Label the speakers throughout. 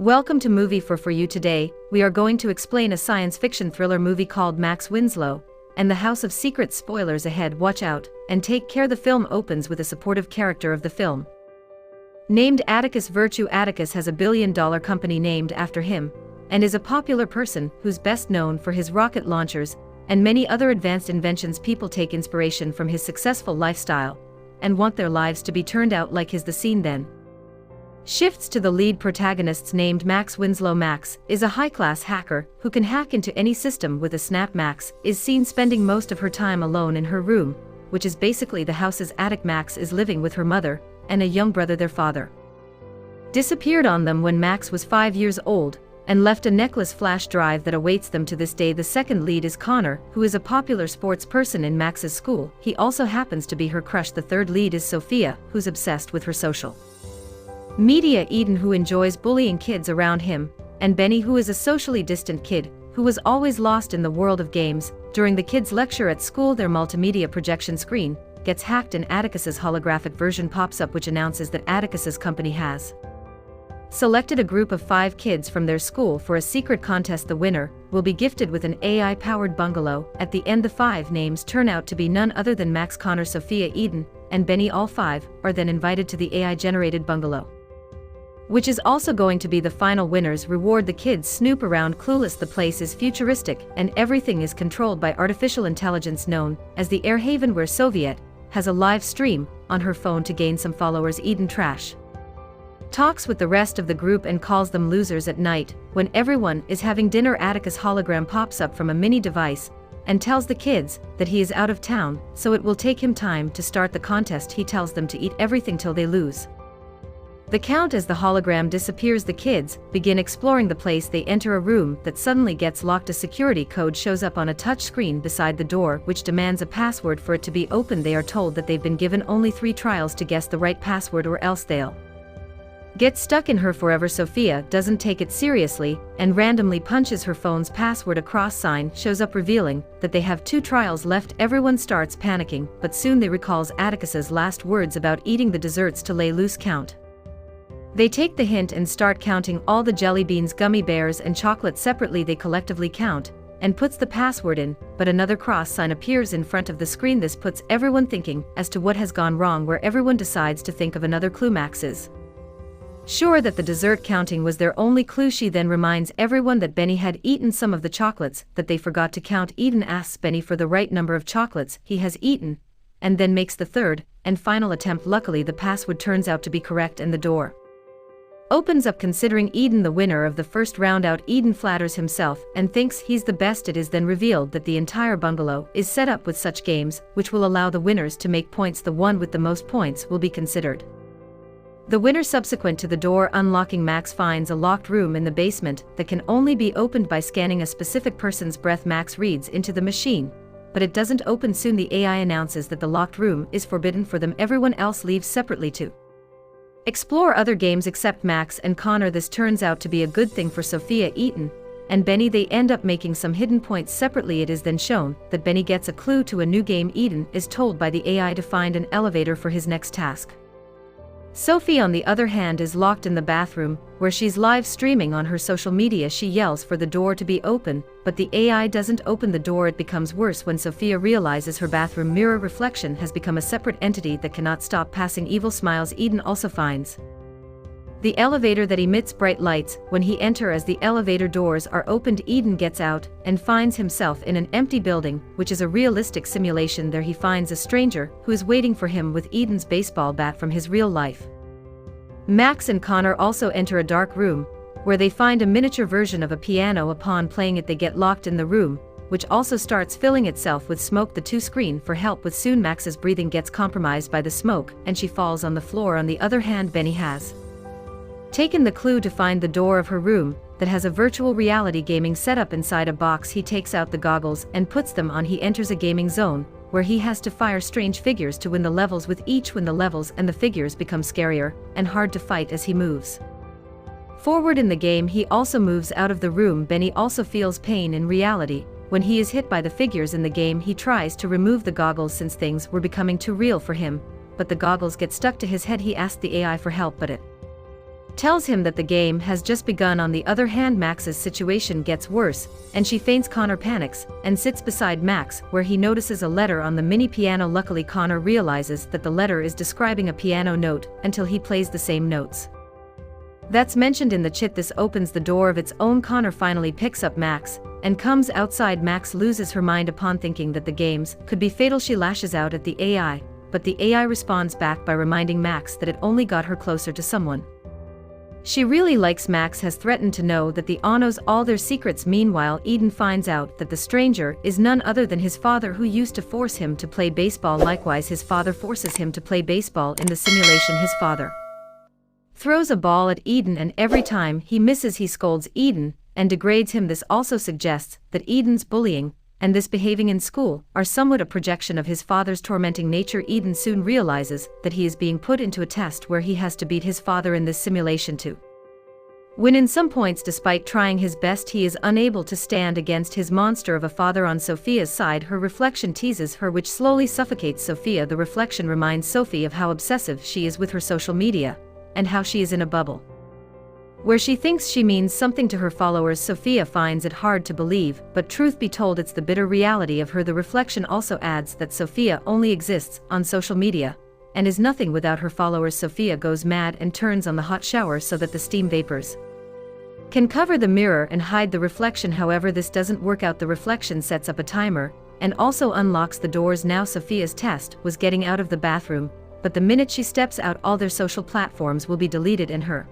Speaker 1: Welcome to Movie for You. Today, we are going to explain a science fiction thriller movie called Max Winslow, and the House of Secrets. Spoilers ahead, watch out, and take care. The film opens with a supportive character of the film. Named Atticus Virtue. Atticus has a billion-dollar company named after him, and is a popular person who's best known for his rocket launchers and many other advanced inventions. People take inspiration from his successful lifestyle, and want their lives to be turned out like his. The scene then shifts to the lead protagonists named Max Winslow. Max is a high-class hacker who can hack into any system with a snap. Max is seen spending most of her time alone in her room, which is basically the house's attic. Max is living with her mother and a young brother. Their father disappeared on them when Max was 5 years old and left a necklace flash drive that awaits them to this day. The second lead is Connor, who is a popular sports person in Max's school. He also happens to be her crush. The third lead is Sophia, who's obsessed with her social media. Eden, who enjoys bullying kids around him, and Benny, who is a socially distant kid who was always lost in the world of games. During the kids' lecture at school, their multimedia projection screen gets hacked and Atticus's holographic version pops up, which announces that Atticus's company has selected a group of 5 kids from their school for a secret contest. The winner will be gifted with an AI-powered bungalow. At the end, the 5 names turn out to be none other than Max, Connor, Sophia, Eden, and Benny. All 5 are then invited to the AI-generated bungalow, which is also going to be the final winner's reward. The kids snoop around clueless. The place is futuristic, and everything is controlled by artificial intelligence known as the Air Haven, where Soviet has a live stream on her phone to gain some followers. Eden talks with the rest of the group and calls them losers. At night, when everyone is having dinner, Atticus' hologram pops up from a mini device and tells the kids that he is out of town, so it will take him time to start the contest. He tells them to eat everything till they lose the count. As the hologram disappears, the kids begin exploring the place. They enter a room that suddenly gets locked. A security code shows up on a touch screen beside the door, which demands a password for it to be opened. They are told that they've been given only 3 tries to guess the right password, or else they'll get stuck in her forever. Sophia doesn't take it seriously and randomly punches her phone's password. A cross sign shows up revealing that they have 2 trials left. Everyone starts panicking, but soon they recalls Atticus's last words about eating the desserts to lay loose count. They take the hint and start counting all the jelly beans, gummy bears, and chocolate separately. They collectively count and puts the password in, but another cross sign appears in front of the screen. This puts everyone thinking as to what has gone wrong, where everyone decides to think of another clue. Max is sure that the dessert counting was their only clue. She then reminds everyone that Benny had eaten some of the chocolates that they forgot to count. Eden asks Benny for the right number of chocolates he has eaten, and then makes the third and final attempt. Luckily, the password turns out to be correct and the door opens up, considering Eden the winner of the first round out. Eden flatters himself and thinks he's the best. It is then revealed that the entire bungalow is set up with such games which will allow the winners to make points. The one with the most points will be considered the winner. Subsequent to the door unlocking, Max finds a locked room in the basement that can only be opened by scanning a specific person's breath. Max reads into the machine, but it doesn't open. Soon the AI announces that the locked room is forbidden for them. Everyone else leaves separately to explore other games except Max and Connor. This turns out to be a good thing for Sophia, Eden, and Benny. They end up making some hidden points separately. It is then shown that Benny gets a clue to a new game. Eden is told by the AI to find an elevator for his next task. Sophie, on the other hand, is locked in the bathroom, where she's live streaming on her social media. She yells for the door to be open, but the AI doesn't open the door. It becomes worse when Sophia realizes her bathroom mirror reflection has become a separate entity that cannot stop passing evil smiles. Eden also finds the elevator that emits bright lights when he enters. As the elevator doors are opened, Eden gets out and finds himself in an empty building, which is a realistic simulation. There he finds a stranger who is waiting for him with Eden's baseball bat from his real life. Max and Connor also enter a dark room, where they find a miniature version of a piano. Upon playing it, they get locked in the room, which also starts filling itself with smoke. The 2 scream for help, with soon Max's breathing gets compromised by the smoke and she falls on the floor. On the other hand, Benny has taken the clue to find the door of her room that has a virtual reality gaming setup inside a box. He takes out the goggles and puts them on. He enters a gaming zone where he has to fire strange figures to win the levels. With each win, the levels and the figures become scarier and hard to fight. As he moves forward in the game, he also moves out of the room. Benny also feels pain in reality when he is hit by the figures in the game. He tries to remove the goggles since things were becoming too real for him, but the goggles get stuck to his head. He asks the AI for help, but it tells him that the game has just begun. On the other hand, Max's situation gets worse, and she faints. Connor panics and sits beside Max, where he notices a letter on the mini piano. Luckily, Connor realizes that the letter is describing a piano note until he plays the same notes that's mentioned in the chit. This opens the door of its own. Connor finally picks up Max and comes outside. Max loses her mind upon thinking that the games could be fatal. She lashes out at the AI, but the AI responds back by reminding Max that it only got her closer to someone she really likes. Max has threatened to know that the knows all their secrets. Meanwhile, Eden finds out that the stranger is none other than his father, who used to force him to play baseball. Likewise, his father forces him to play baseball in the simulation. His father throws a ball at Eden, and every time he misses he scolds Eden and degrades him. This also suggests that Eden's bullying and this behaving in school are somewhat a projection of his father's tormenting nature. Eden soon realizes that he is being put into a test where he has to beat his father in this simulation to win. In some points, despite trying his best, he is unable to stand against his monster of a father. On Sophia's side, her reflection teases her, which slowly suffocates Sophia. The reflection reminds Sophie of how obsessive she is with her social media and how she is in a bubble where she thinks she means something to her followers. Sophia finds it hard to believe, but truth be told, it's the bitter reality of her. The reflection also adds that Sophia only exists on social media and is nothing without her followers. Sophia goes mad and turns on the hot shower so that the steam vapors can cover the mirror and hide the reflection. However, this doesn't work out. The reflection sets up a timer and also unlocks the doors. Now, Sophia's test was getting out of the bathroom, but the minute she steps out, all their social platforms will be deleted and her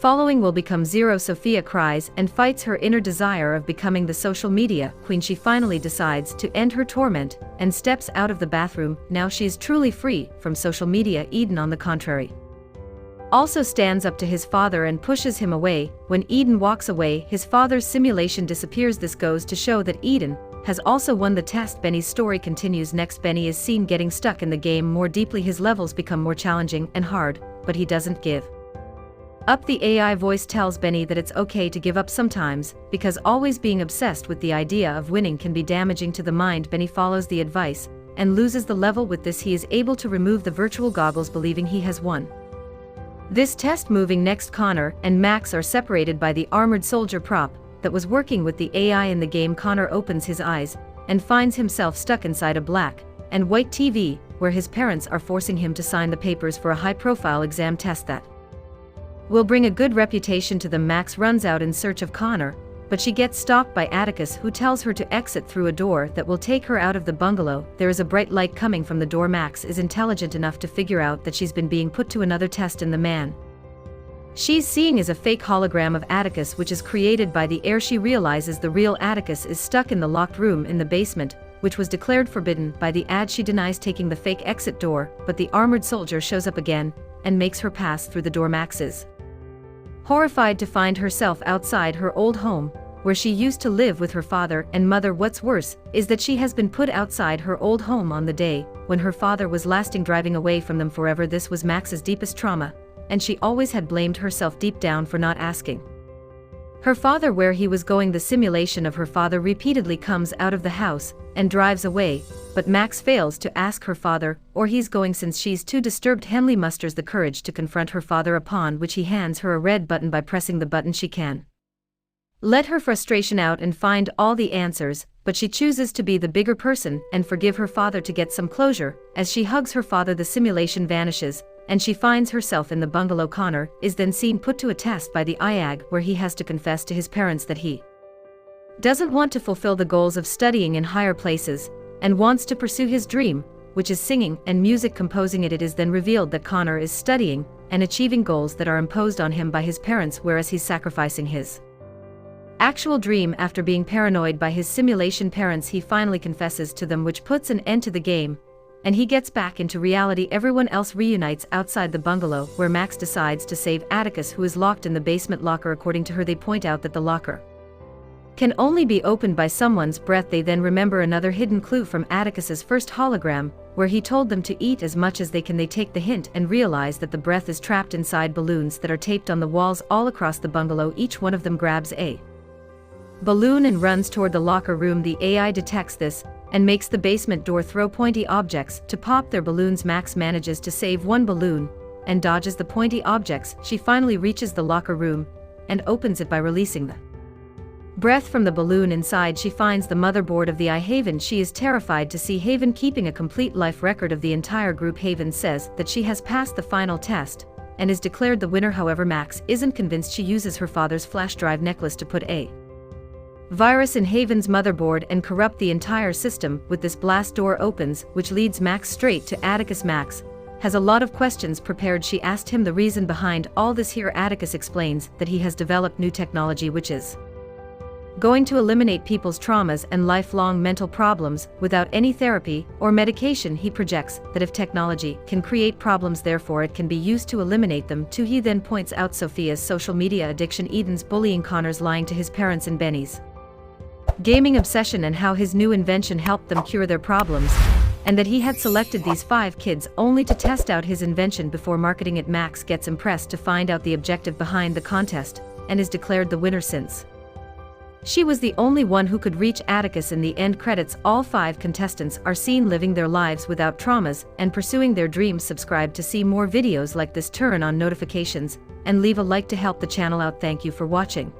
Speaker 1: following will become zero. Sophia cries and fights her inner desire of becoming the social media queen. She finally decides to end her torment and steps out of the bathroom. Now she is truly free from social media. Eden, on the contrary, also stands up to his father and pushes him away. When Eden walks away, his father's simulation disappears. This goes to show that Eden has also won the test. Benny's story continues next. Benny is seen getting stuck in the game more deeply. His levels become more challenging and hard, but he doesn't give up. The AI voice tells Benny that it's okay to give up sometimes, because always being obsessed with the idea of winning can be damaging to the mind. Benny follows the advice and loses the level. With this, he is able to remove the virtual goggles, believing he has won this test. Moving next, Connor and Max are separated by the armored soldier prop that was working with the AI in the game. Connor opens his eyes and finds himself stuck inside a black and white TV, where his parents are forcing him to sign the papers for a high-profile exam test that will bring a good reputation to them. Max runs out in search of Connor, but she gets stalked by Atticus, who tells her to exit through a door that will take her out of the bungalow. There is a bright light coming from the door. Max is intelligent enough to figure out that she's been being put to another test, and the man she's seeing is a fake hologram of Atticus, which is created by the air. She realizes the real Atticus is stuck in the locked room in the basement, which was declared forbidden by the ad. She denies taking the fake exit door, but the armored soldier shows up again and makes her pass through the door. Max is horrified to find herself outside her old home, where she used to live with her father and mother. What's worse is that she has been put outside her old home on the day when her father was lasting, driving away from them forever. This was Max's deepest trauma, and she always had blamed herself deep down for not asking her father where he was going. The simulation of her father repeatedly comes out of the house and drives away, but Max fails to ask her father or he's going. Since she's too disturbed, Henley musters the courage to confront her father, upon which he hands her a red button. By pressing the button, she can let her frustration out and find all the answers, but she chooses to be the bigger person and forgive her father to get some closure. As she hugs her father, the simulation vanishes, and she finds herself in the bungalow. Connor is then seen put to a test by the IAG, where he has to confess to his parents that he doesn't want to fulfill the goals of studying in higher places, and wants to pursue his dream, which is singing and music composing it. It is then revealed that Connor is studying and achieving goals that are imposed on him by his parents, whereas he's sacrificing his actual dream. After being paranoid by his simulation parents, he finally confesses to them, which puts an end to the game, and he gets back into reality. Everyone else reunites outside the bungalow, where Max decides to save Atticus, who is locked in the basement locker. According to her, they point out that the locker can only be opened by someone's breath. They then remember another hidden clue from Atticus's first hologram, where he told them to eat as much as they can. They take the hint and realize that the breath is trapped inside balloons that are taped on the walls all across the bungalow. Each one of them grabs a balloon and runs toward the locker room. The AI detects this and makes the basement door throw pointy objects to pop their balloons. Max manages to save one balloon and dodges the pointy objects, she finally reaches the locker room and opens it by releasing the breath from the balloon inside. She finds the motherboard of the Haven. She is terrified to see Haven keeping a complete life record of the entire group. Haven says that she has passed the final test and is declared the winner. However, Max isn't convinced. She uses her father's flash drive necklace to put a virus in Haven's motherboard and corrupt the entire system. With this, blast door opens, which leads Max straight to Atticus. Max has a lot of questions prepared. She asked him the reason behind all this. Here Atticus explains that he has developed new technology which is going to eliminate people's traumas and lifelong mental problems without any therapy or medication. He projects that if technology can create problems, therefore it can be used to eliminate them too. He then points out Sophia's social media addiction, Eden's bullying, Connor's lying to his parents, and Benny's gaming obsession, and how his new invention helped them cure their problems, and that he had selected these 5 kids only to test out his invention before marketing it. Max gets impressed to find out the objective behind the contest and is declared the winner since she was the only one who could reach Atticus. In the end credits, all 5 contestants are seen living their lives without traumas and pursuing their dreams. Subscribe to see more videos like this, turn on notifications, and leave a like to help the channel out. Thank you for watching.